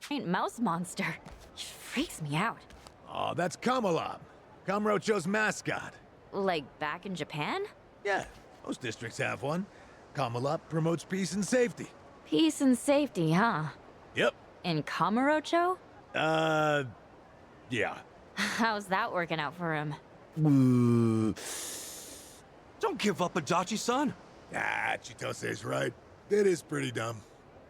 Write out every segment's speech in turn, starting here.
giant mouse monster. It freaks me out. Oh, that's Kamalab, Kamurocho's mascot. Like back in Japan? Yeah, most districts have one. Kamalab promotes peace and safety. Peace and safety, huh? Yep. In Kamurocho? Yeah. How's that working out for him? Don't give up, Adachi-san. Ah, Chitose's right. It is pretty dumb.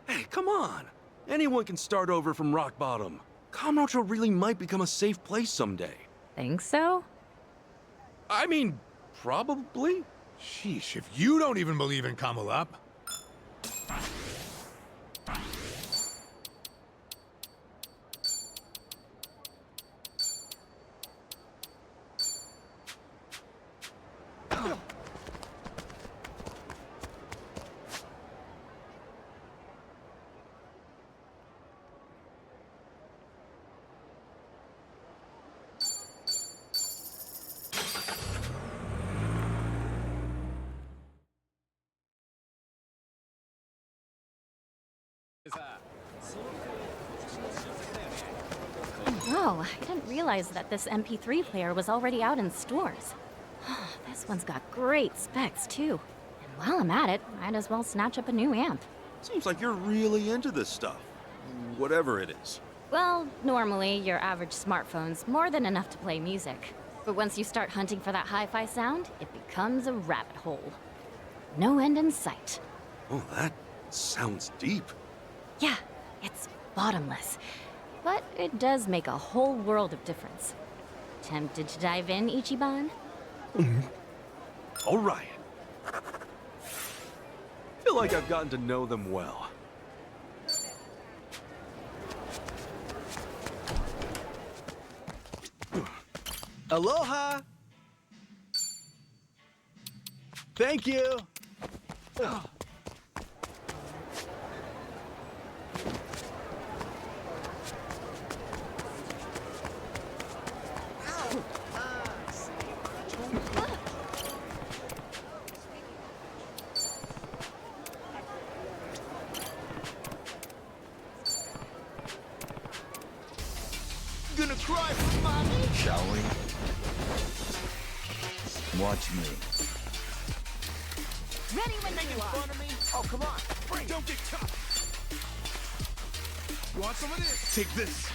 Hey, come on. Anyone can start over from rock bottom. Kamurocho really might become a safe place someday. Think so? I mean, probably. Sheesh, if you don't even believe in Kamalab. Oh, I didn't realize that this MP3 player was already out in stores. This one's got great specs, too. And while I'm at it, might as well snatch up a new amp. Seems like you're really into this stuff. Whatever it is. Well, normally, your average smartphone's more than enough to play music. But once you start hunting for that hi-fi sound, it becomes a rabbit hole. No end in sight. Oh, that sounds deep. Yeah, it's bottomless. But it does make a whole world of difference. Tempted to dive in, Ichiban? All right. Feel like I've gotten to know them well. Aloha! Thank you! Gonna cry for mommy? Shall we? Watch me. Ready when you are. Fun of me? Oh, come on. Frank, don't get tough. You want some of this? Take this.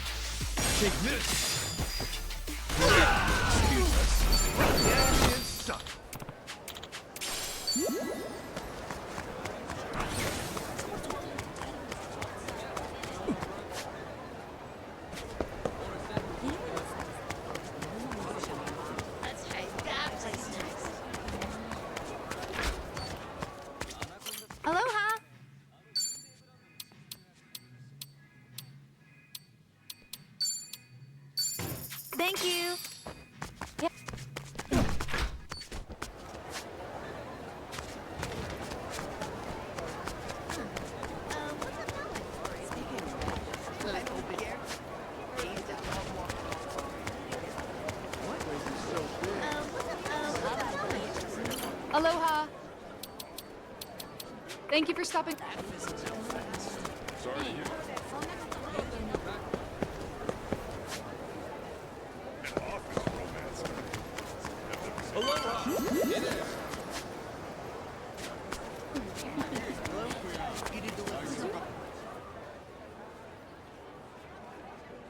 Take this. Yeah, it suck. Aloha! Thank you. Yep. Aloha. Thank you for stopping.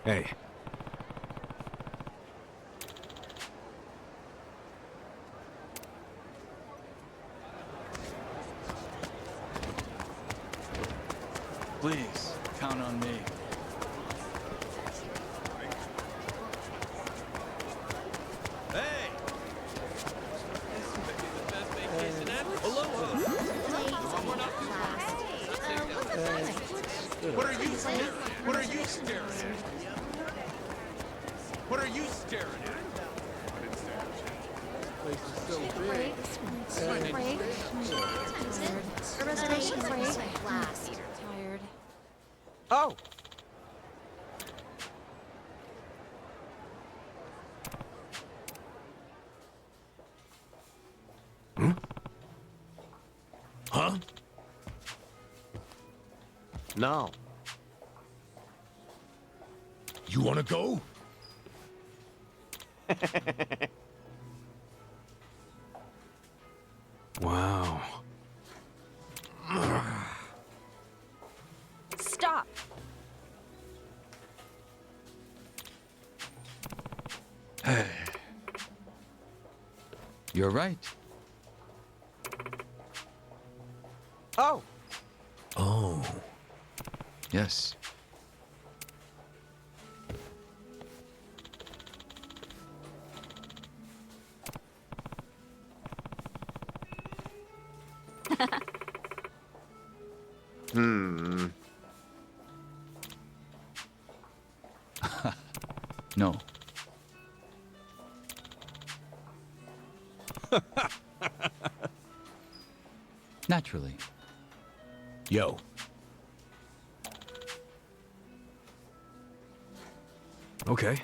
Hey. Please, count on me. Hey! What are you staring at? What are you staring at? What are you staring at? Tired. Oh! Huh? No. You wanna go? Wow. Stop! You're right. Oh, Oh. Yes. No. Naturally. Yo. Okay.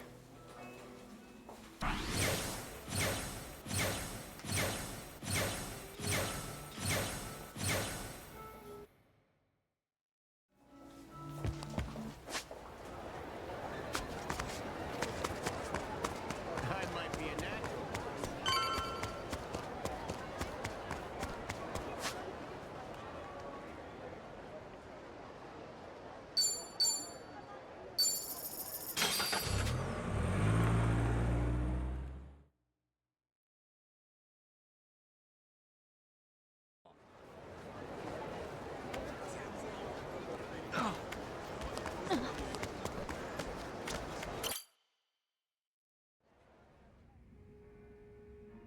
I might be a natural.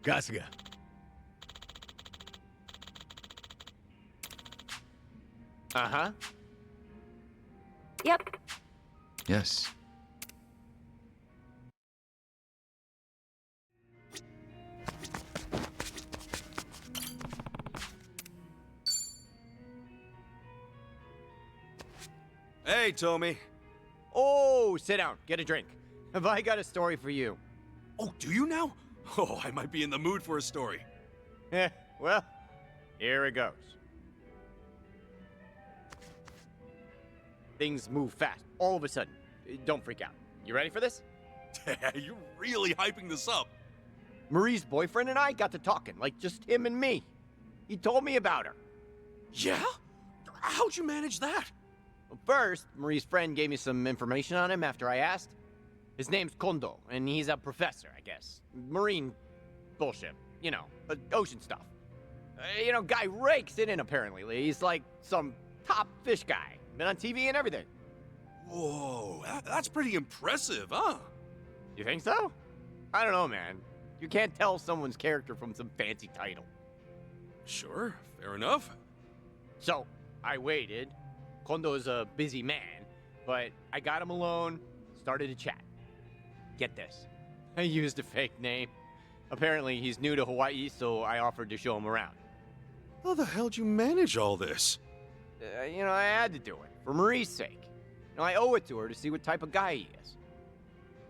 Kasuga. Uh-huh. Yep. Yes. Hey, Tomi. Oh, sit down. Get a drink. Have I got a story for you? Oh, do you now? Oh, I might be in the mood for a story. Well, here it goes. Things move fast, all of a sudden. Don't freak out. You ready for this? You're really hyping this up. Marie's boyfriend and I got to talking, like just him and me. He told me about her. Yeah? How'd you manage that? Well, first, Marie's friend gave me some information on him after I asked. His name's Kondo, and he's a professor, I guess. Marine bullshit. You know, ocean stuff. Guy rakes it in, apparently. He's like some top fish guy. Been on TV and everything. Whoa, that's pretty impressive, huh? You think so? I don't know, man. You can't tell someone's character from some fancy title. Sure, fair enough. So, I waited. Kondo's a busy man, but I got him alone, started to chat. Get this. I used a fake name. Apparently, he's new to Hawaii, so I offered to show him around. How the hell'd you manage all this? I had to do it, for Marie's sake. I owe it to her to see what type of guy he is.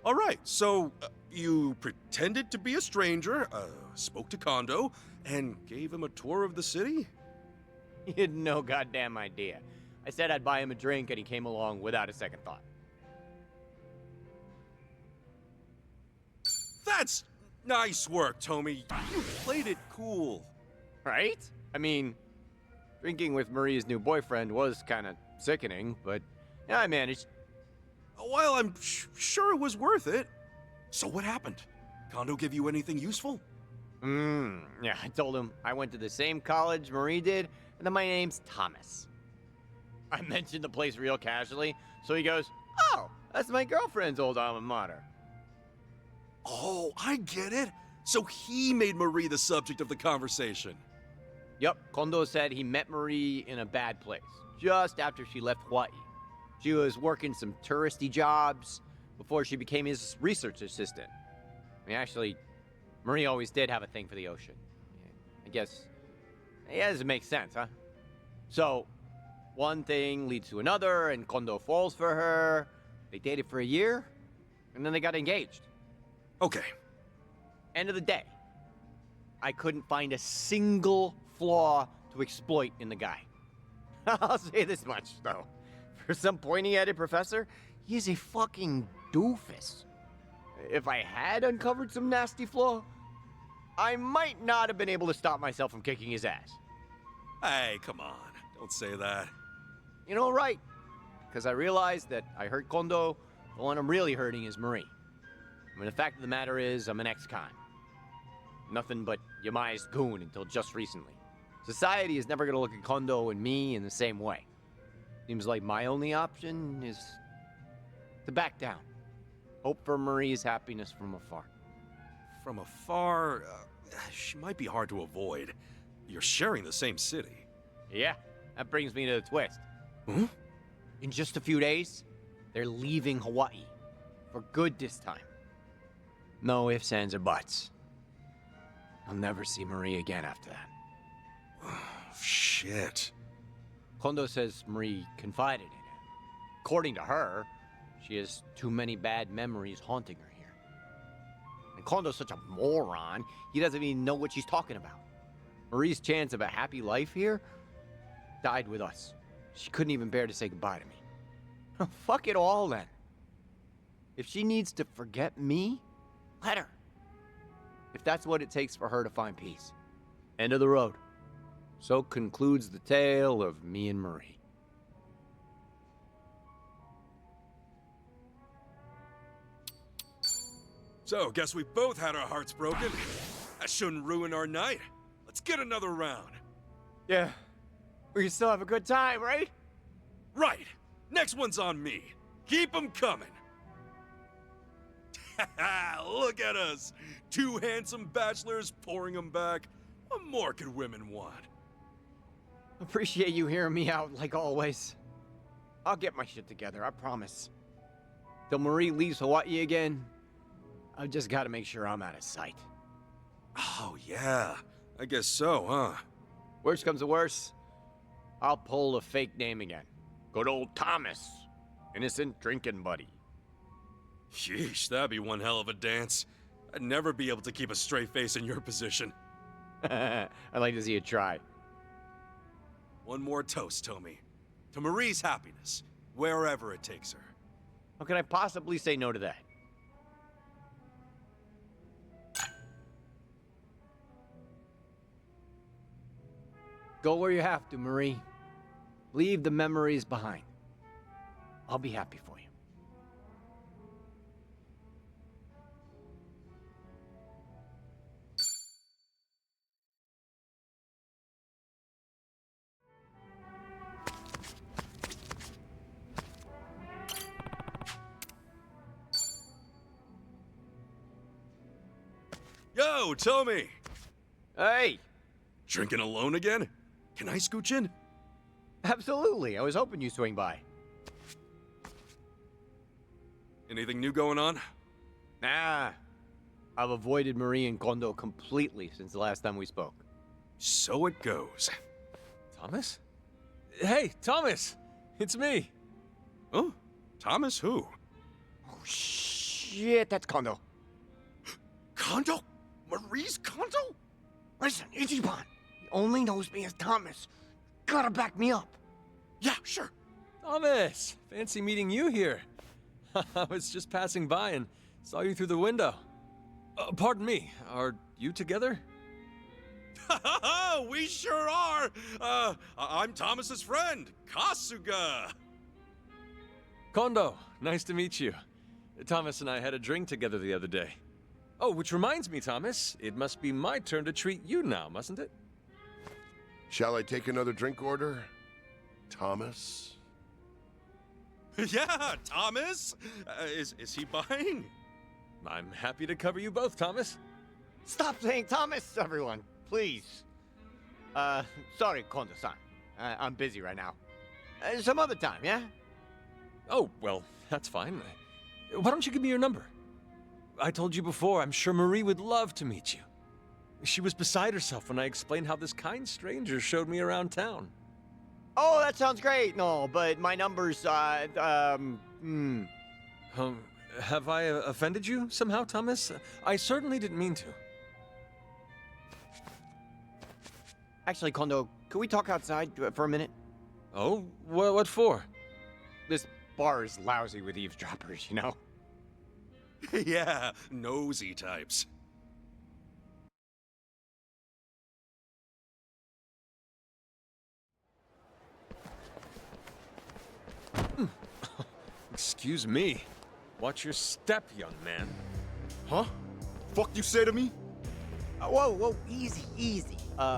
All right, so you pretended to be a stranger, spoke to Kondo, and gave him a tour of the city? He had no goddamn idea. I said I'd buy him a drink, and he came along without a second thought. That's nice work, Tomi. You played it cool. Right? I mean, drinking with Maria's new boyfriend was kind of sickening, but I managed. Well, I'm sure it was worth it. So what happened? Kondo give you anything useful? Yeah, I told him I went to the same college Marie did, and that my name's Thomas. I mentioned the place real casually, so he goes, "Oh, that's my girlfriend's old alma mater." Oh, I get it. So he made Marie the subject of the conversation. Yep, Kondo said he met Marie in a bad place, just after she left Hawaii. She was working some touristy jobs before she became his research assistant. Actually, Marie always did have a thing for the ocean. I guess, yeah, does it make sense, huh? So, one thing leads to another, and Kondo falls for her. They dated for a year, and then they got engaged. Okay. End of the day, I couldn't find a single flaw to exploit in the guy. I'll say this much, though. For some pointy-headed professor, he is a fucking doofus. If I had uncovered some nasty flaw, I might not have been able to stop myself from kicking his ass. Hey, come on. Don't say that. You know, right? Because I realized that I hurt Kondo, the one I'm really hurting is Marie. I mean, the fact of the matter is, I'm an ex-con. Nothing but Yamai's goon until just recently. Society is never going to look at Kondo and me in the same way. Seems like my only option is to back down. Hope for Marie's happiness from afar. From afar, she might be hard to avoid. You're sharing the same city. Yeah, that brings me to the twist. Huh? In just a few days, they're leaving Hawaii. For good this time. No ifs, ands, or buts. I'll never see Marie again after that. Shit. Kondo says Marie confided in him. According to her, she has too many bad memories haunting her here. And Kondo's such a moron, he doesn't even know what she's talking about. Marie's chance of a happy life here died with us. She couldn't even bear to say goodbye to me. Fuck it all then. If she needs to forget me, let her. If that's what it takes for her to find peace. End of the road. So concludes the tale of me and Marie. So, guess we both had our hearts broken. That shouldn't ruin our night. Let's get another round. Yeah. We can still have a good time, right? Right. Next one's on me. Keep 'em coming. Look at us. Two handsome bachelors pouring 'em back. What more could women want? Appreciate you hearing me out, like always. I'll get my shit together, I promise. Till Marie leaves Hawaii again, I've just got to make sure I'm out of sight. Oh, yeah. I guess so, huh? Worst comes to worst, I'll pull a fake name again. Good old Thomas. Innocent drinking buddy. Sheesh, that'd be one hell of a dance. I'd never be able to keep a straight face in your position. I'd like to see you try. One more toast, Tomi. To Marie's happiness, wherever it takes her. How can I possibly say no to that? Go where you have to, Marie. Leave the memories behind. I'll be happy for you. Yo, Tomi! Hey! Drinking alone again? Can I scooch in? Absolutely. I was hoping you'd swing by. Anything new going on? Nah. I've avoided Marie and Kondo completely since the last time we spoke. So it goes. Thomas? Hey, Thomas! It's me! Oh? Thomas who? Oh, shit, that's Kondo. Kondo? Marie's Kondo? Listen, Ichiban, he only knows me as Thomas. Gotta back me up. Yeah, sure. Thomas! Fancy meeting you here. I was just passing by and saw you through the window. Pardon me, are you together? We sure are! I'm Thomas's friend, Kasuga! Kondo, nice to meet you. Thomas and I had a drink together the other day. Oh, which reminds me, Thomas, it must be my turn to treat you now, mustn't it? Shall I take another drink order, Thomas? Yeah, Thomas! Is he buying? I'm happy to cover you both, Thomas. Stop saying Thomas, everyone, please. Sorry, Kondo-san. I'm busy right now. Some other time, yeah? Oh, well, that's fine. Why don't you give me your number? I told you before, I'm sure Marie would love to meet you. She was beside herself when I explained how this kind stranger showed me around town. Oh, that sounds great. No, but my number's, Have I offended you somehow, Thomas? I certainly didn't mean to. Actually, Kondo, can we talk outside for a minute? Oh, what for? This bar is lousy with eavesdroppers, you know? Yeah, nosy types. Excuse me. Watch your step, young man. Huh? Fuck you say to me? Whoa, easy, easy.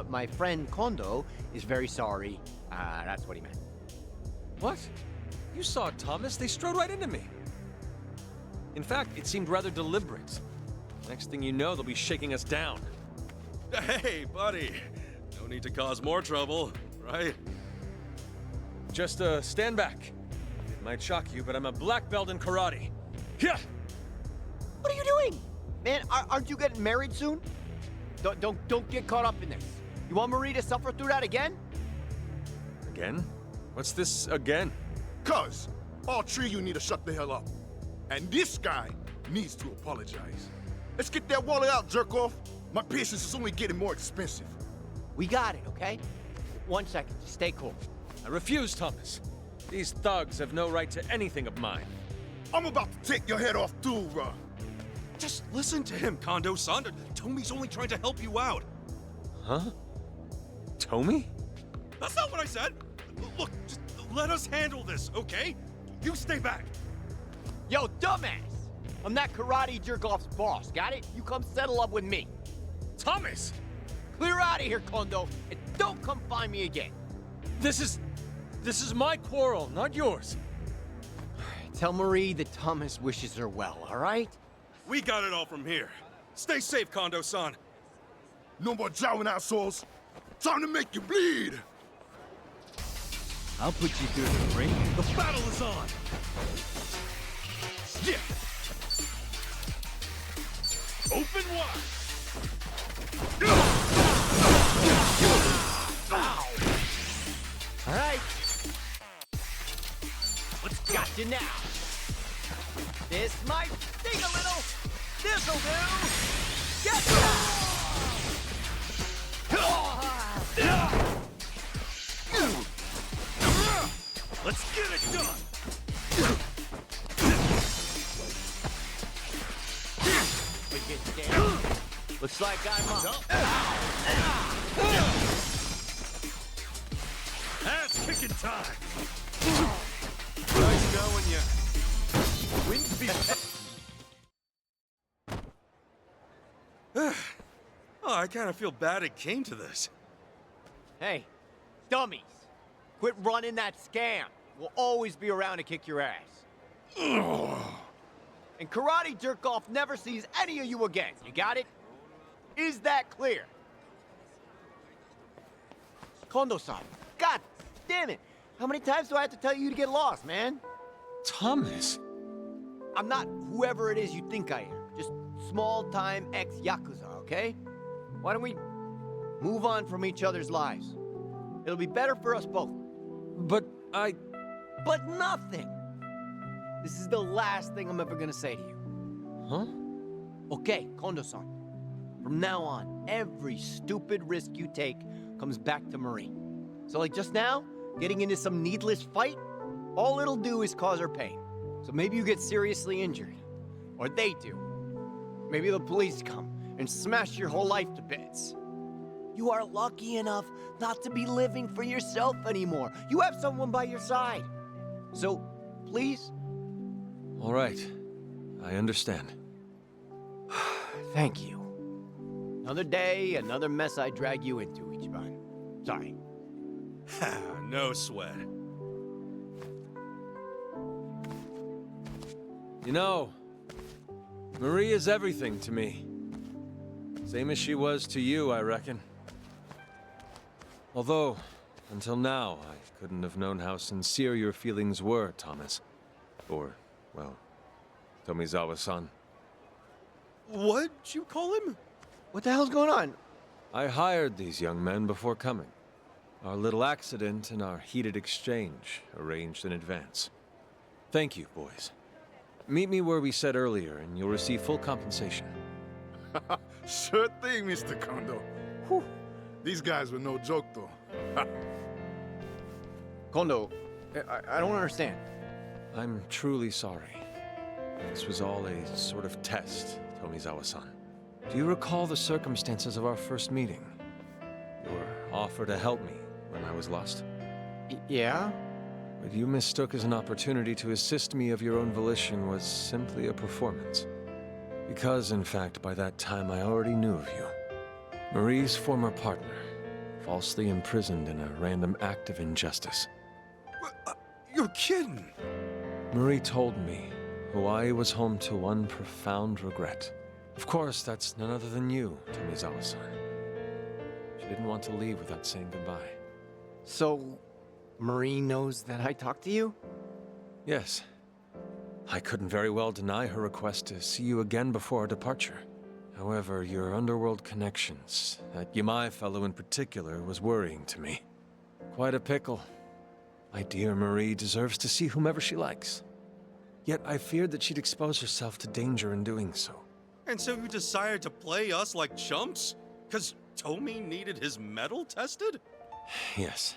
My friend Kondo is very sorry. That's what he meant. What? You saw Thomas? They strode right into me. In fact, it seemed rather deliberate. Next thing you know, they'll be shaking us down. Hey, buddy. No need to cause more trouble, right? Just, stand back. It might shock you, but I'm a black belt in karate. Yeah! What are you doing? Man, aren't you getting married soon? Don't get caught up in this. You want Marie to suffer through that again? Again? What's this again? Cuz, all three of you need to shut the hell up. And this guy needs to apologize. Let's get that wallet out, jerk off. My patience is only getting more expensive. We got it, okay? 1 second, just stay cool. I refuse, Thomas. These thugs have no right to anything of mine. I'm about to take your head off too, bruh. Just listen to him, Kondo-san. Tomi's only trying to help you out. Huh? Tomi? That's not what I said. Look, just let us handle this, okay? You stay back. Yo, dumbass! I'm that karate jerk-off's boss, got it? You come settle up with me. Thomas! Clear out of here, Kondo, and don't come find me again. This is my quarrel, not yours. Tell Marie that Thomas wishes her well, all right? We got it all from here. Stay safe, Kondo-san. No more jowling assholes. Time to make you bleed. I'll put you through the ring. The battle is on! Yeah! Open wide! All right. Got you now. This might sting a little. This'll do. Get Let's get it done! We get down. Looks like I'm up. Ass kicking time! Nice knowing you. Wins be... Oh, I kind of feel bad it came to this. Hey, dummies. Quit running that scam. We'll always be around to kick your ass. And Karate Jerk-Off never sees any of you again. You got it? Is that clear? Kondo-san, god damn it. How many times do I have to tell you to get lost, man? Thomas? I'm not whoever it is you think I am. Just small-time ex-Yakuza, okay? Why don't we move on from each other's lives? It'll be better for us both. But But nothing! This is the last thing I'm ever gonna say to you. Huh? Okay, Kondo-san. From now on, every stupid risk you take comes back to Marie. So like just now, getting into some needless fight, all it'll do is cause her pain. So maybe you get seriously injured. Or they do. Maybe the police come and smash your whole life to bits. You are lucky enough not to be living for yourself anymore. You have someone by your side. So, please? all right. I understand. Thank you. Another day, another mess I drag you into, Ichiban. Sorry. No sweat. You know, Marie is everything to me. Same as she was to you, I reckon. Although, until now, I couldn't have known how sincere your feelings were, Thomas. Or, well, Tomizawa-san. What'd you call him? What the hell's going on? I hired these young men before coming. Our little accident and our heated exchange arranged in advance. Thank you, boys. Meet me where we said earlier, and you'll receive full compensation. Sure thing, Mr. Kondo. Whew. These guys were no joke, though. Kondo, I don't understand. I'm truly sorry. This was all a sort of test, Tomizawa-san. Do you recall the circumstances of our first meeting? Your offer to help me when I was lost? Yeah? What you mistook as an opportunity to assist me of your own volition was simply a performance. Because, in fact, by that time I already knew of you. Marie's former partner, falsely imprisoned in a random act of injustice. You're kidding! Marie told me Hawaii was home to one profound regret. Of course, that's none other than you, Tomizawa-san. She didn't want to leave without saying goodbye. So, Marie knows that I talked to you? Yes. I couldn't very well deny her request to see you again before our departure. However, your underworld connections, that Yamai fellow in particular, was worrying to me. Quite a pickle. My dear Marie deserves to see whomever she likes. Yet I feared that she'd expose herself to danger in doing so. And so you decided to play us like chumps? 'Cause Tomi needed his metal tested? Yes.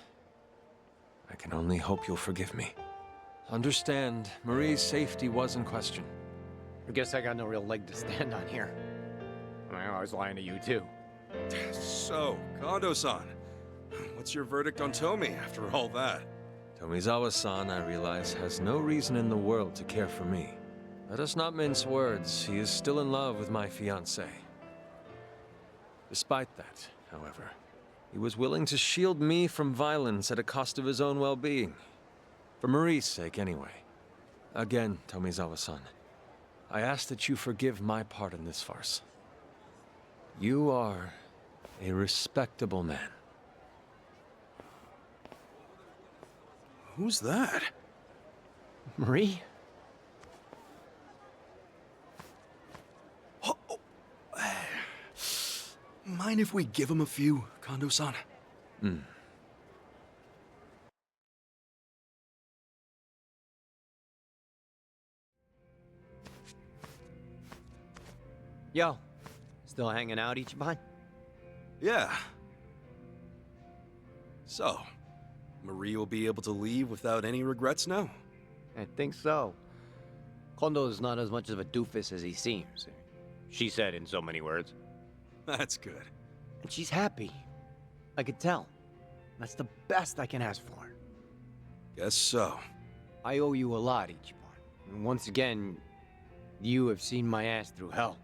I can only hope you'll forgive me. Understand, Marie's safety was in question. I guess I got no real leg to stand on here. I was lying to you, too. So, Kondo-san, what's your verdict on Tomi after all that? Tomizawa-san, I realize, has no reason in the world to care for me. Let us not mince words. He is still in love with my fiancée. Despite that, however, he was willing to shield me from violence at a cost of his own well-being. For Marie's sake, anyway. Again, Tomizawa-san, I ask that you forgive my part in this farce. You are a respectable man. Who's that? Marie? Mind if we give him a few, Kondo-san? Yo, still hanging out, Ichiban? Yeah. So, Marie will be able to leave without any regrets now? I think so. Kondo's not as much of a doofus as he seems. She said in so many words. That's good. And she's happy. I could tell. That's the best I can ask for. Guess so. I owe you a lot, Ichiban. And once again, you have seen my ass through hell.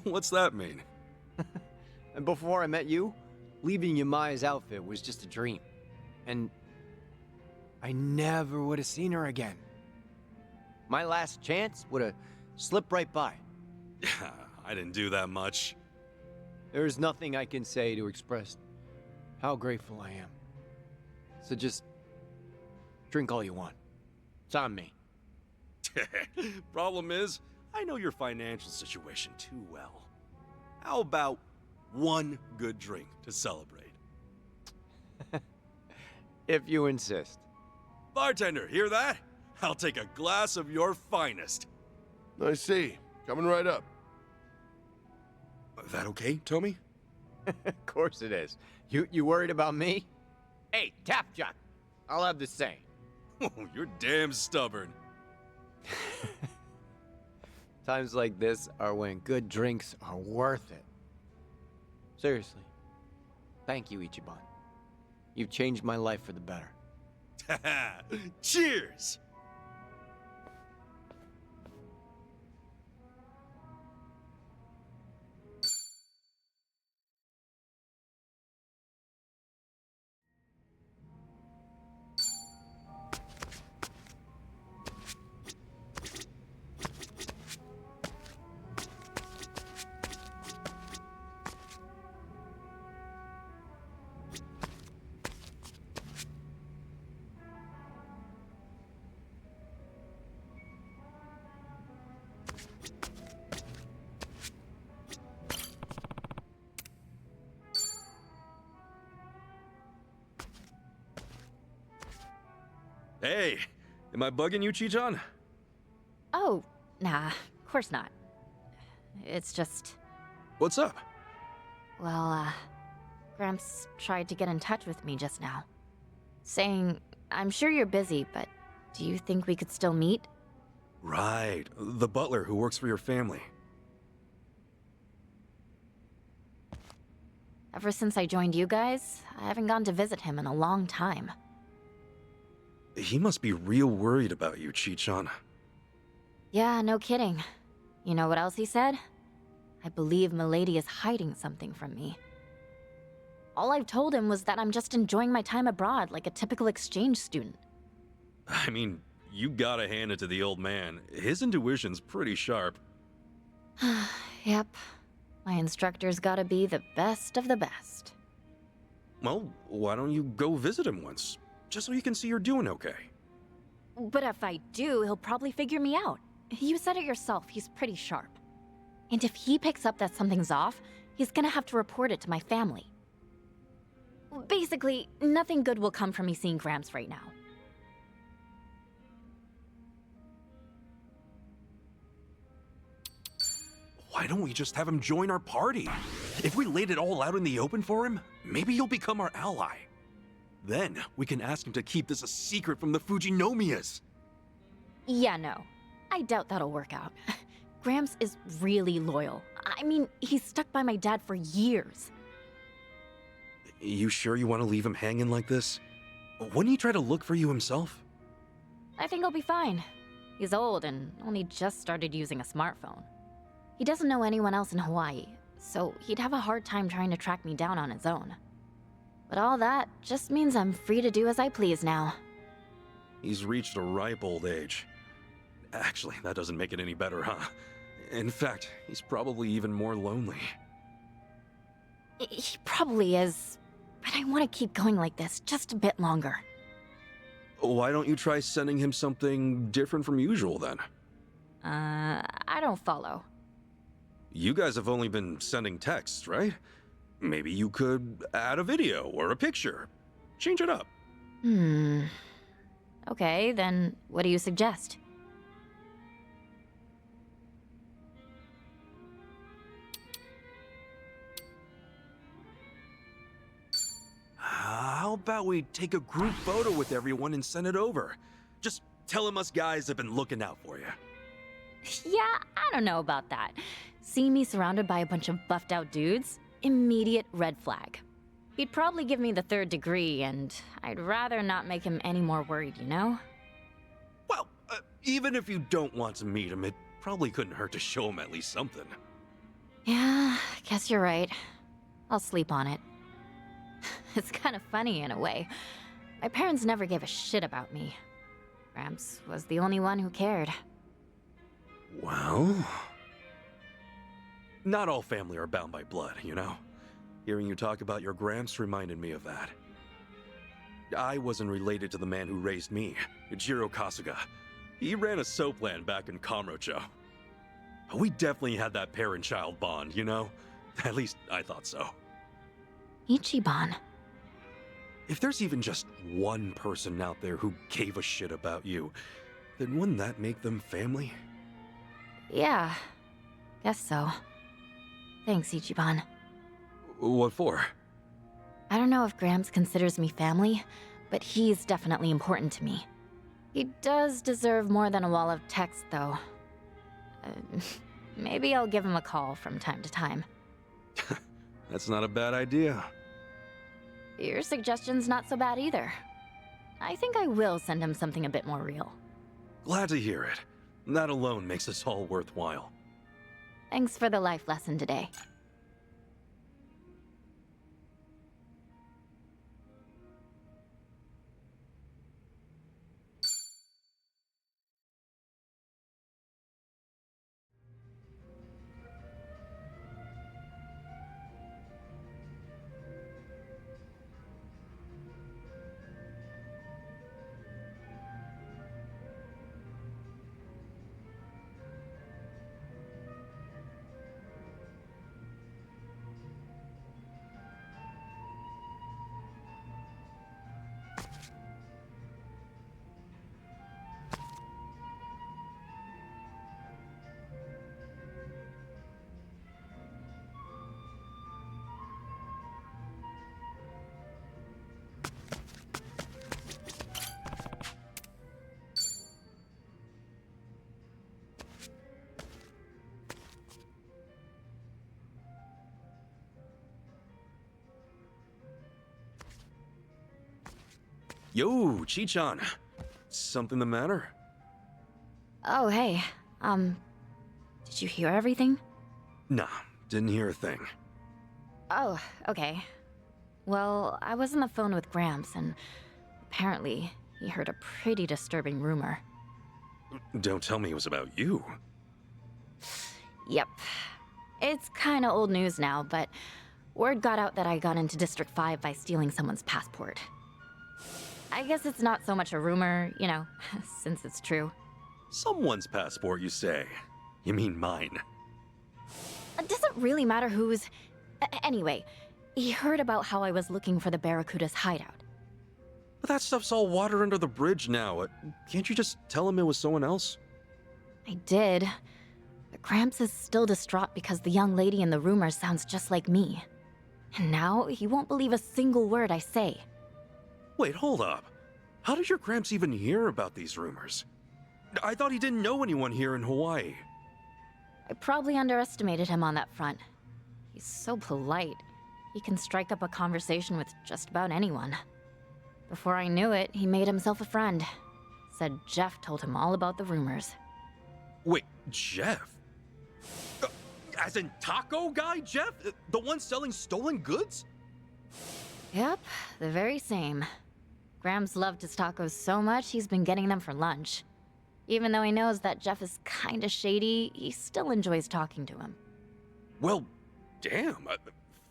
What's that mean? And before I met you, leaving Yamai's outfit was just a dream. And I never would have seen her again. My last chance would have slipped right by. I didn't do that much. There is nothing I can say to express how grateful I am. So just drink all you want. It's on me. Problem is, I know your financial situation too well. How about one good drink to celebrate? If you insist. Bartender, hear that? I'll take a glass of your finest. I see. Coming right up. That okay, Tomi? Of course it is. You worried about me? Hey, Tapjack, I'll have the same. Oh, you're damn stubborn. Times like this are when good drinks are worth it. Seriously. Thank you, Ichiban. You've changed my life for the better. Cheers! Hey, am I bugging you, Chichan? Oh, nah, of course not. It's just, What's up? well, Gramps tried to get in touch with me just now. Saying, I'm sure you're busy, but do you think we could still meet? Right, the butler who works for your family. Ever since I joined you guys, I haven't gone to visit him in a long time. He must be real worried about you, Chi-chan. Yeah, no kidding. You know what else he said? I believe Milady is hiding something from me. All I've told him was that I'm just enjoying my time abroad like a typical exchange student. I mean, you gotta hand it to the old man. His intuition's pretty sharp. Yep. My instructor's gotta be the best of the best. Well, why don't you go visit him once? Just so you can see you're doing okay. But if I do, he'll probably figure me out. You said it yourself, he's pretty sharp. And if he picks up that something's off, he's gonna have to report it to my family. Basically, nothing good will come from me seeing Gramps right now. Why don't we just have him join our party? If we laid it all out in the open for him, maybe he'll become our ally. Then we can ask him to keep this a secret from the Fujinomias. Yeah, no. I doubt that'll work out. Gramps is really loyal. I mean, he's stuck by my dad for years. You sure you want to leave him hanging like this? Wouldn't he try to look for you himself? I think I'll be fine. He's old and only just started using a smartphone. He doesn't know anyone else in Hawaii, so he'd have a hard time trying to track me down on his own. But all that just means I'm free to do as I please now. He's reached a ripe old age. Actually, that doesn't make it any better, huh? In fact, he's probably even more lonely. He probably is, but I want to keep going like this just a bit longer. Why don't you try sending him something different from usual then? I don't follow. You guys have only been sending texts, right? Maybe you could add a video or a picture. Change it up. Okay, then what do you suggest? How about we take a group photo with everyone and send it over? Just tell him us guys have been looking out for you. Yeah, I don't know about that. See me surrounded by a bunch of buffed out dudes? Immediate red flag. He'd probably give me the 3rd degree, and I'd rather not make him any more worried, you know? Well, even if you don't want to meet him, it probably couldn't hurt to show him at least something. Yeah, guess you're right. I'll sleep on it. It's kind of funny in a way. My parents never gave a shit about me. Gramps was the only one who cared. Well... Not all family are bound by blood, you know? Hearing you talk about your Gramps reminded me of that. I wasn't related to the man who raised me, Jiro Kasuga. He ran a soap land back in Kamurocho. We definitely had that parent-child bond, you know? At least I thought so. Ichiban. If there's even just one person out there who gave a shit about you, then wouldn't that make them family? Yeah, guess so. Thanks, Ichiban. What for? I don't know if Gramps considers me family, but he's definitely important to me. He does deserve more than a wall of text, though. Maybe I'll give him a call from time to time. That's not a bad idea. Your suggestion's not so bad either. I think I will send him something a bit more real. Glad to hear it. That alone makes this all worthwhile. Thanks for the life lesson today. Yo, Chi-chan. Something the matter? Oh, hey. Did you hear everything? Nah, didn't hear a thing. Oh, okay. Well, I was on the phone with Gramps, and apparently he heard a pretty disturbing rumor. Don't tell me it was about you. Yep. It's kinda old news now, but word got out that I got into District 5 by stealing someone's passport. I guess it's not so much a rumor, you know, since it's true. Someone's passport, you say? You mean mine? It doesn't really matter whose. Anyway, he heard about how I was looking for the Barracuda's hideout. But that stuff's all water under the bridge now. Can't you just tell him it was someone else? I did. But Gramps is still distraught because the young lady in the rumor sounds just like me. And now he won't believe a single word I say. Wait, hold up. How did your Gramps even hear about these rumors? I thought he didn't know anyone here in Hawaii. I probably underestimated him on that front. He's so polite. He can strike up a conversation with just about anyone. Before I knew it, he made himself a friend. Said Jeff told him all about the rumors. Wait, Jeff? As in taco guy Jeff? The one selling stolen goods? Yep, the very same. Gramps loved his tacos so much, he's been getting them for lunch. Even though he knows that Jeff is kinda shady, he still enjoys talking to him. Well, damn. A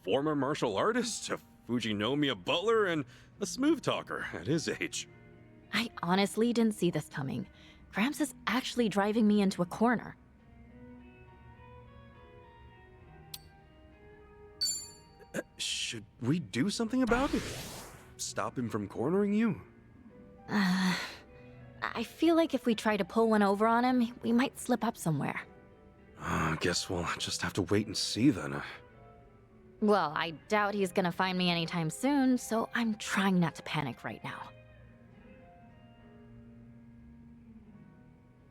former martial artist, a Fujinomiya butler, and a smooth talker at his age. I honestly didn't see this coming. Gramps is actually driving me into a corner. Should we do something about it? Stop him from cornering you? I feel like if we try to pull one over on him, we might slip up somewhere. Guess we'll just have to wait and see then. Well, I doubt he's gonna find me anytime soon, so I'm trying not to panic right now.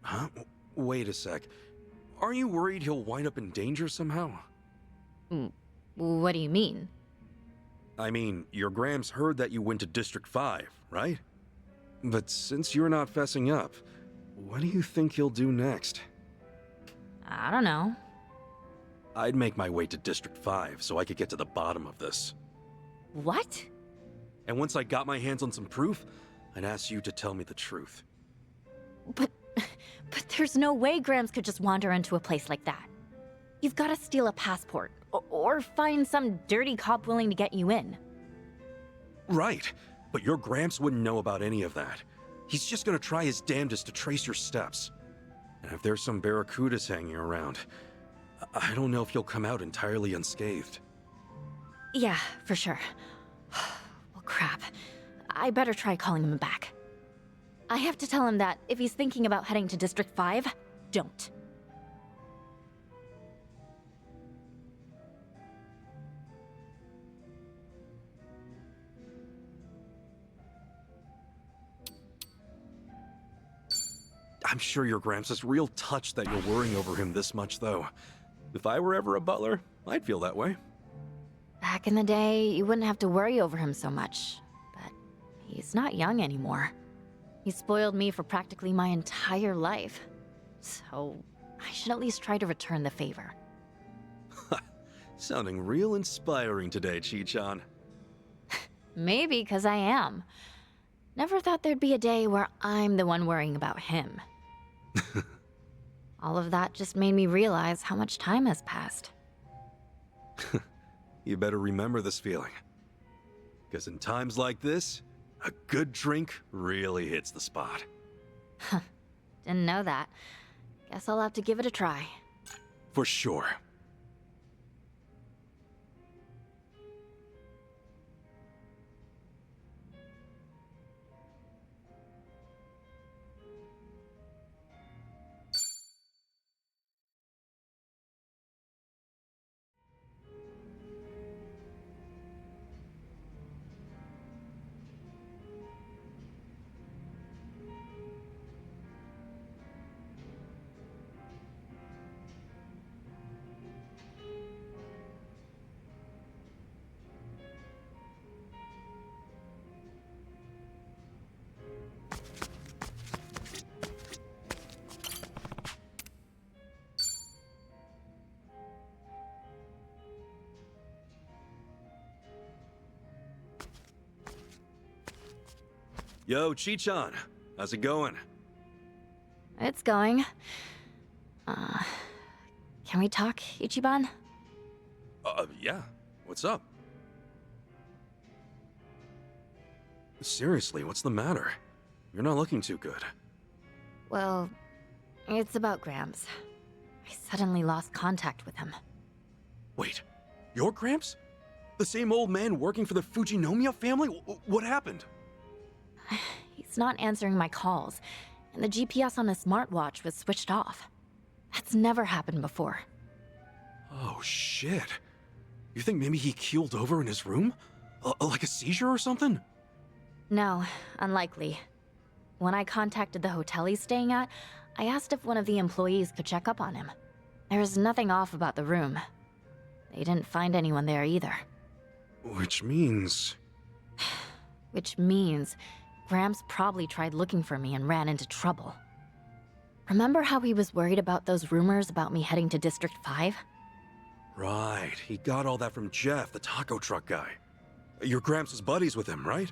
Huh? Wait a sec. Aren't you worried he'll wind up in danger somehow? What do you mean? I mean, your Gramps heard that you went to District 5, right? But since you're not fessing up, what do you think he'll do next? I don't know. I'd make my way to District 5 so I could get to the bottom of this. What? And once I got my hands on some proof, I'd ask you to tell me the truth. But there's no way Gramps could just wander into a place like that. You've gotta steal a passport, or find some dirty cop willing to get you in. Right, but your Gramps wouldn't know about any of that. He's just gonna try his damnedest to trace your steps. And if there's some barracudas hanging around, I don't know if you'll come out entirely unscathed. Yeah, for sure. Well, crap. I better try calling him back. I have to tell him that if he's thinking about heading to District 5, don't. I'm sure your Gramps is real touched that you're worrying over him this much, though. If I were ever a butler, I'd feel that way. Back in the day, you wouldn't have to worry over him so much. But he's not young anymore. He spoiled me for practically my entire life. So I should at least try to return the favor. Sounding real inspiring today, Chi-chan. Maybe because I am. Never thought there'd be a day where I'm the one worrying about him. All of that just made me realize how much time has passed. You better remember this feeling. Because in times like this, a good drink really hits the spot. Didn't know that. Guess I'll have to give it a try. For sure. Yo, Chichan. How's it going? It's going. Can we talk, Ichiban? Yeah. What's up? Seriously, what's the matter? You're not looking too good. Well, it's about Gramps. I suddenly lost contact with him. Wait, your Gramps? The same old man working for the Fujinomiya family? What happened? He's not answering my calls, and the GPS on his smartwatch was switched off. That's never happened before. Oh, shit. You think maybe he keeled over in his room? Like a seizure or something? No, unlikely. When I contacted the hotel he's staying at, I asked if one of the employees could check up on him. There was nothing off about the room. They didn't find anyone there either. Which means... Which means Gramps probably tried looking for me and ran into trouble. Remember how he was worried about those rumors about me heading to District 5? Right, he got all that from Jeff, the taco truck guy. Your Gramps was buddies with him, right?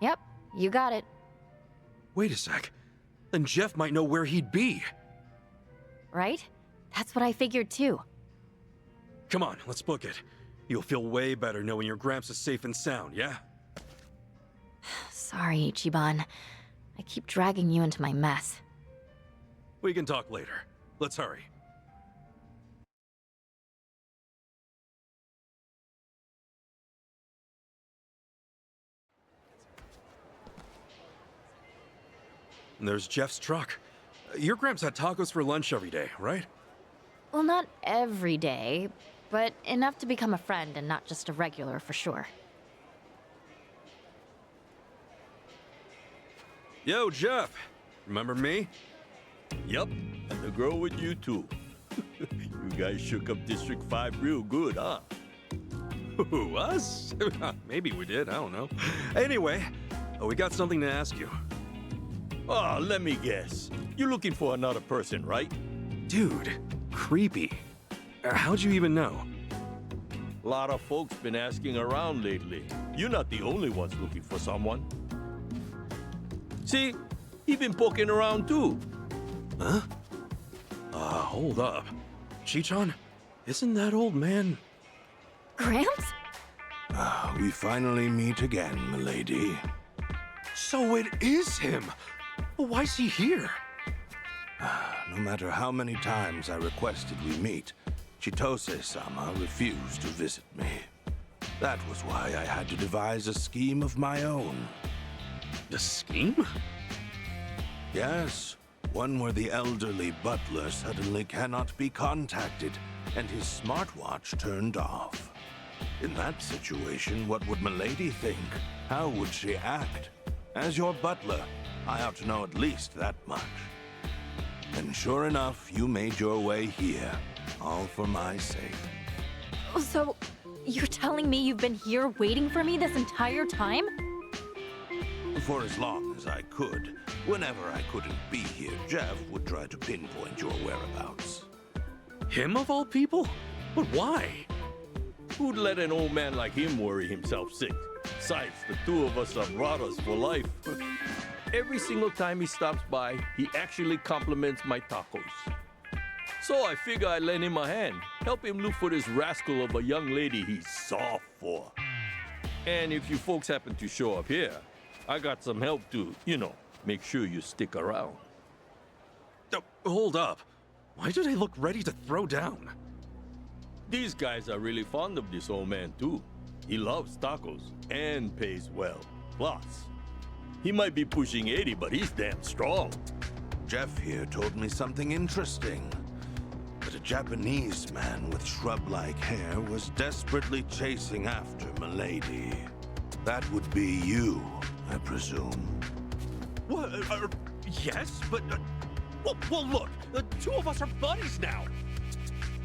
Yep, you got it. Wait a sec. Then Jeff might know where he'd be. Right? That's what I figured too. Come on, let's book it. You'll feel way better knowing your Gramps is safe and sound, yeah? Sorry, Ichiban. I keep dragging you into my mess. We can talk later. Let's hurry. And there's Jeff's truck. Your Gramps had tacos for lunch every day, right? Well, not every day, but enough to become a friend and not just a regular for sure. Yo, Jeff. Remember me? Yup, and the girl with you too. You guys shook up District 5 real good, huh? Who, us? Maybe we did, I don't know. Anyway, we got something to ask you. Oh, let me guess. You're looking for another person, right? Dude, creepy. How'd you even know? A lot of folks been asking around lately. You're not the only ones looking for someone. See, he been poking around too. Huh? Hold up. Chichan, isn't that old man... Gramps? We finally meet again, milady. So it is him! Well, why's he here? No matter how many times I requested we meet, Chitose-sama refused to visit me. That was why I had to devise a scheme of my own. The scheme? Yes, one where the elderly butler suddenly cannot be contacted, and his smartwatch turned off. In that situation, what would milady think? How would she act? As your butler, I ought to know at least that much. And sure enough, you made your way here, all for my sake. So, you're telling me you've been here waiting for me this entire time? For as long as I could. Whenever I couldn't be here, Jeff would try to pinpoint your whereabouts. Him of all people? But why? Who'd let an old man like him worry himself sick? Besides, the two of us are brothers for life. Every single time he stops by, he actually compliments my tacos. So I figure I'd lend him a hand, help him look for this rascal of a young lady he's soft for. And if you folks happen to show up here, I got some help to, make sure you stick around. Hold up. Why do they look ready to throw down? These guys are really fond of this old man, too. He loves tacos and pays well. Plus, he might be pushing 80, but he's damn strong. Jeff here told me something interesting. That a Japanese man with shrub-like hair was desperately chasing after milady. That would be you, I presume. What? Yes, but... well, look, the two of us are buddies now.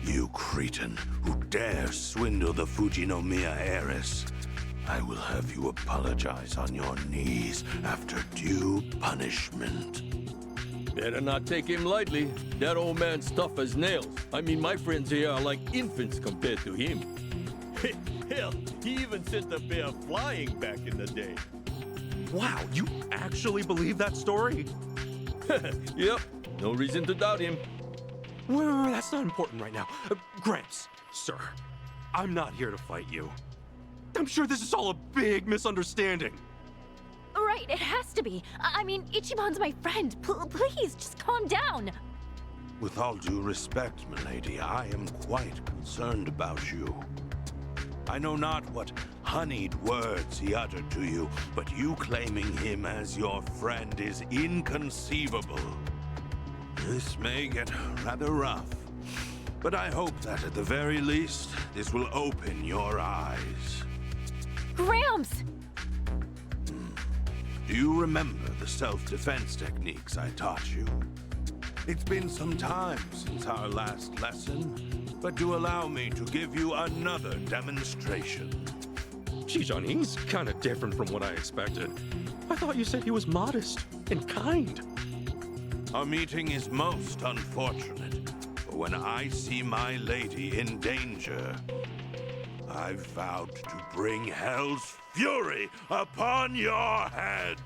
You cretin who dare swindle the Fujinomiya heiress. I will have you apologize on your knees after due punishment. Better not take him lightly. That old man's tough as nails. I mean, my friends here are like infants compared to him. Hell, he even sent a bear flying back in the day. Wow, you actually believe that story? Yep, no reason to doubt him. Well, that's not important right now. Gramps, sir, I'm not here to fight you. I'm sure this is all a big misunderstanding. Right, it has to be. I mean, Ichiban's my friend. Please, just calm down. With all due respect, milady, I am quite concerned about you. I know not what honeyed words he uttered to you, but you claiming him as your friend is inconceivable. This may get rather rough, but I hope that at the very least, this will open your eyes. Gramps! Do you remember the self-defense techniques I taught you? It's been some time since our last lesson, but do allow me to give you another demonstration. Chichon, he's kind of different from what I expected. I thought you said he was modest and kind. Our meeting is most unfortunate, for when I see my lady in danger, I've vowed to bring hell's fury upon your head.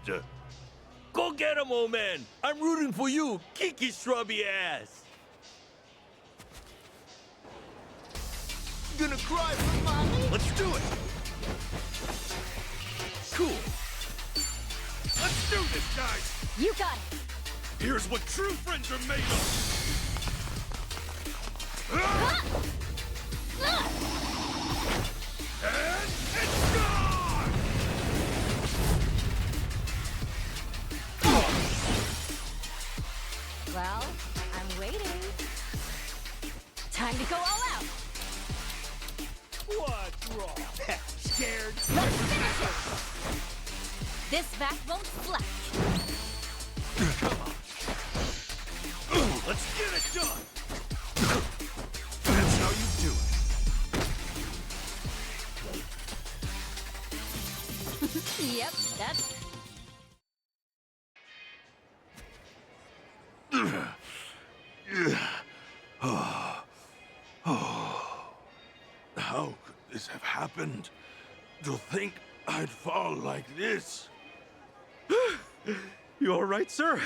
Go get him, old man. I'm rooting for you. Kick his shrubby ass. Gonna cry for mommy? Let's do it! Cool. Let's do this, guys! You got it. Here's what true friends are made of! And it's gone! Well, I'm waiting. Time to go all out. What's wrong? Scared? Let's finish it. This vac won't slack. Come on. Let's get it done! That's how you do it. Yep, that's... How could this have happened? To think I'd fall like this. You all right, sir?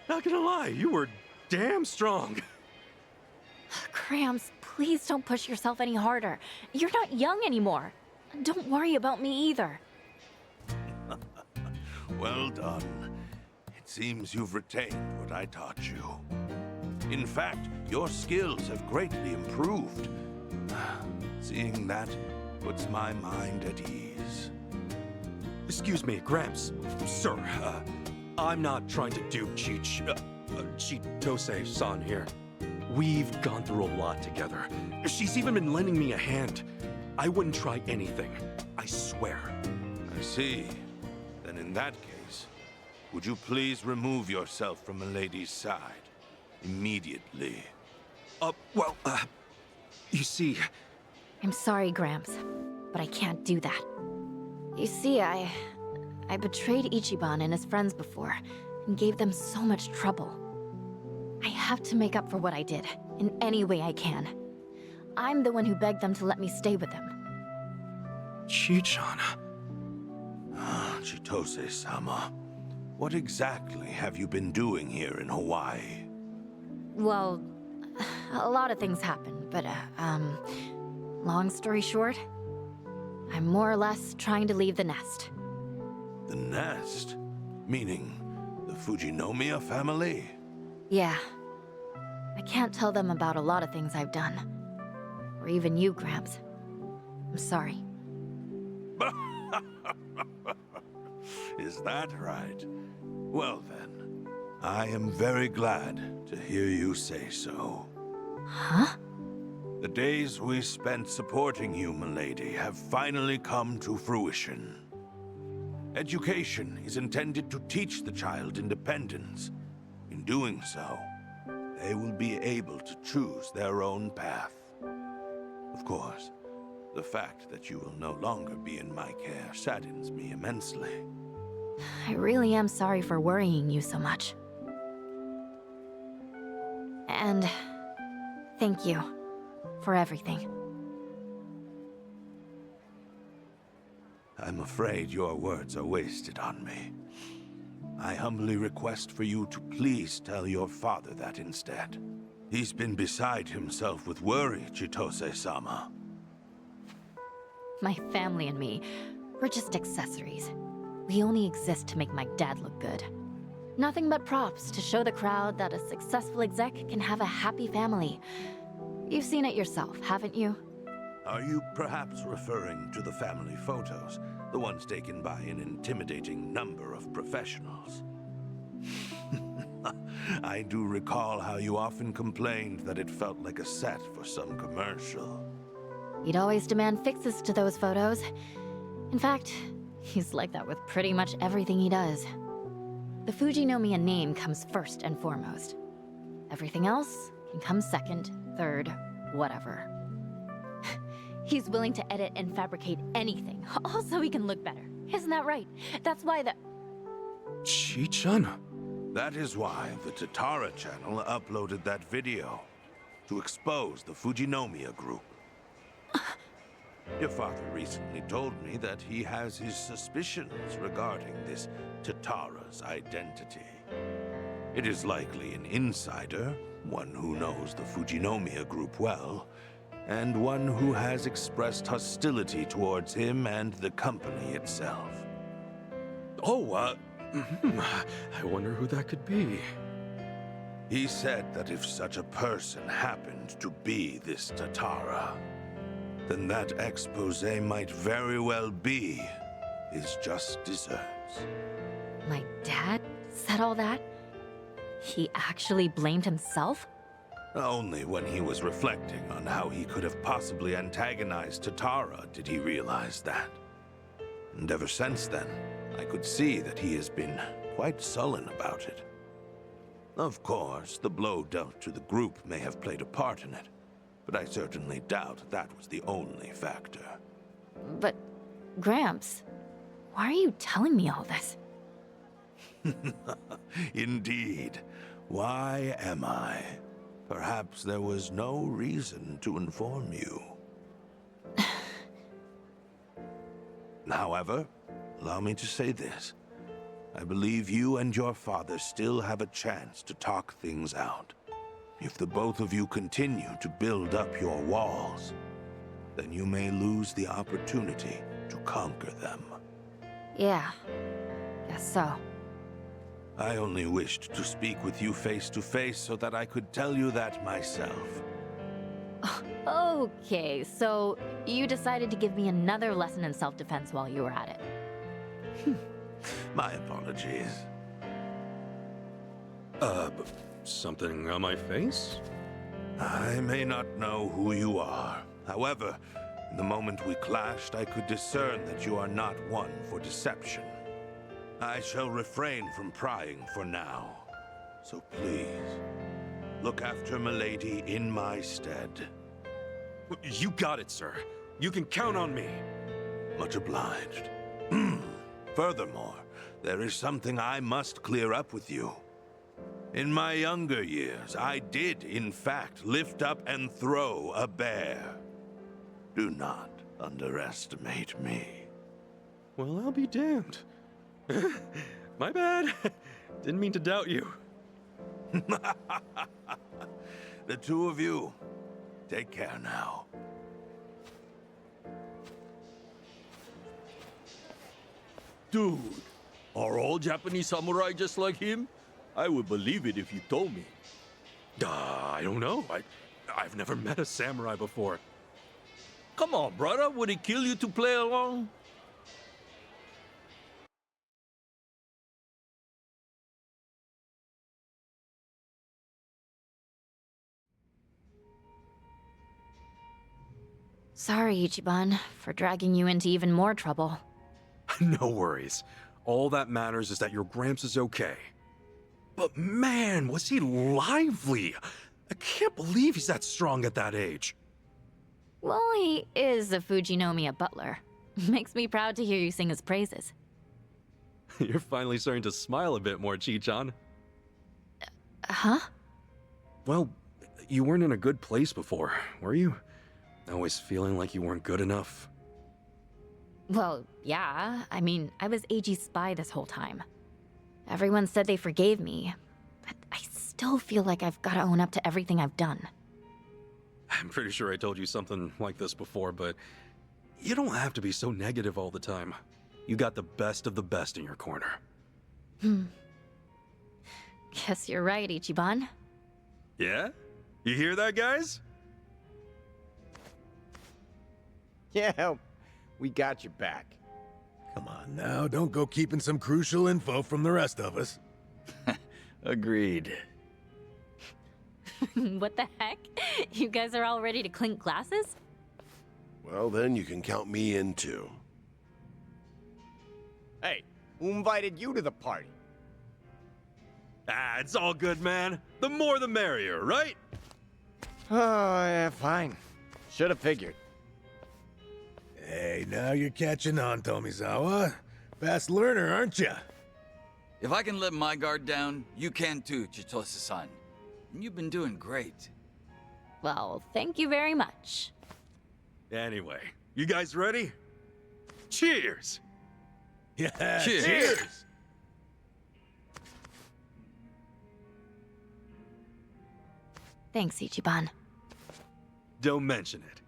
Not gonna lie, you were damn strong. Gramps, please don't push yourself any harder. You're not young anymore. Don't worry about me either. Well done. It seems you've retained what I taught you. In fact, your skills have greatly improved. Seeing that puts my mind at ease. Excuse me, Gramps. Sir, I'm not trying to dupe Chitose-san here. We've gone through a lot together. She's even been lending me a hand. I wouldn't try anything. I swear. I see. Then in that case, would you please remove yourself from Milady's side? Immediately. You see... I'm sorry, Gramps, but I can't do that. You see, I betrayed Ichiban and his friends before, and gave them so much trouble. I have to make up for what I did, in any way I can. I'm the one who begged them to let me stay with them. Chichon... Chitose-sama, what exactly have you been doing here in Hawaii? Well, a lot of things happened, but, long story short, I'm more or less trying to leave the nest. The nest? Meaning the Fujinomiya family? Yeah. I can't tell them about a lot of things I've done. Or even you, Gramps. I'm sorry. Is that right? Well then, I am very glad to hear you say so. Huh? The days we spent supporting you, milady, have finally come to fruition. Education is intended to teach the child independence. In doing so, they will be able to choose their own path. Of course, the fact that you will no longer be in my care saddens me immensely. I really am sorry for worrying you so much. And thank you for everything. I'm afraid your words are wasted on me. I humbly request for you to please tell your father that instead. He's been beside himself with worry, Chitose-sama. My family and me, we're just accessories. We only exist to make my dad look good. Nothing but props to show the crowd that a successful exec can have a happy family. You've seen it yourself, haven't you? Are you perhaps referring to the family photos? The ones taken by an intimidating number of professionals? I do recall how you often complained that it felt like a set for some commercial. He'd always demand fixes to those photos. In fact, he's like that with pretty much everything he does. The Fujinomiya name comes first and foremost. Everything else can come second, third, whatever. He's willing to edit and fabricate anything, all so he can look better. Isn't that right? That's why the... Chi-chan? That is why the Tatara channel uploaded that video, to expose the Fujinomiya group. Your father recently told me that he has his suspicions regarding this Tatara's identity. It is likely an insider, one who knows the Fujinomiya group well, and one who has expressed hostility towards him and the company itself. Oh, I wonder who that could be. He said that if such a person happened to be this Tatara, then that expose might very well be his just desserts. My dad said all that? He actually blamed himself? Only when he was reflecting on how he could have possibly antagonized Tatara did he realize that. And ever since then, I could see that he has been quite sullen about it. Of course, the blow dealt to the group may have played a part in it, but I certainly doubt that was the only factor. But, Gramps, why are you telling me all this? Indeed. Why am I? Perhaps there was no reason to inform you. However, allow me to say this. I believe you and your father still have a chance to talk things out. If the both of you continue to build up your walls, then you may lose the opportunity to conquer them. Yeah, guess so. I only wished to speak with you face to face so that I could tell you that myself. Okay, so you decided to give me another lesson in self-defense while you were at it. My apologies. Something on my face? I may not know who you are. However, in the moment we clashed, I could discern that you are not one for deception. I shall refrain from prying for now. So please, look after Milady in my stead. You got it, sir. You can count on me. Much obliged. Furthermore, there is something I must clear up with you. In my younger years, I did, in fact, lift up and throw a bear. Do not underestimate me. Well, I'll be damned. My bad. Didn't mean to doubt you. The two of you, take care now. Dude, are all Japanese samurai just like him? I would believe it if you told me. I don't know. I've never met a samurai before. Come on, brother. Would it kill you to play along? Sorry, Ichiban, for dragging you into even more trouble. No worries. All that matters is that your Gramps is okay. But man, was he lively! I can't believe he's that strong at that age. Well, he is a Fujinomiya butler. Makes me proud to hear you sing his praises. You're finally starting to smile a bit more, Chi-chan. Huh? Well, you weren't in a good place before, were you? Always feeling like you weren't good enough. Well, yeah. I mean, I was AG's spy this whole time. Everyone said they forgave me, but I still feel like I've got to own up to everything I've done. I'm pretty sure I told you something like this before, but you don't have to be so negative all the time. You got the best of the best in your corner. Guess you're right, Ichiban. Yeah? You hear that, guys? Yeah, we got your back. Come on now, don't go keeping some crucial info from the rest of us. Agreed. What the heck? You guys are all ready to clink glasses? Well, then you can count me in too. Hey, who invited you to the party? Ah, it's all good, man. The more the merrier, right? Oh, yeah, fine. Should have figured. Hey, now you're catching on, Tomizawa. Fast learner, aren't you? If I can let my guard down, you can too, Chitose-san. You've been doing great. Well, thank you very much. Anyway, you guys ready? Cheers! Yeah, Cheers. cheers! Thanks, Ichiban. Don't mention it.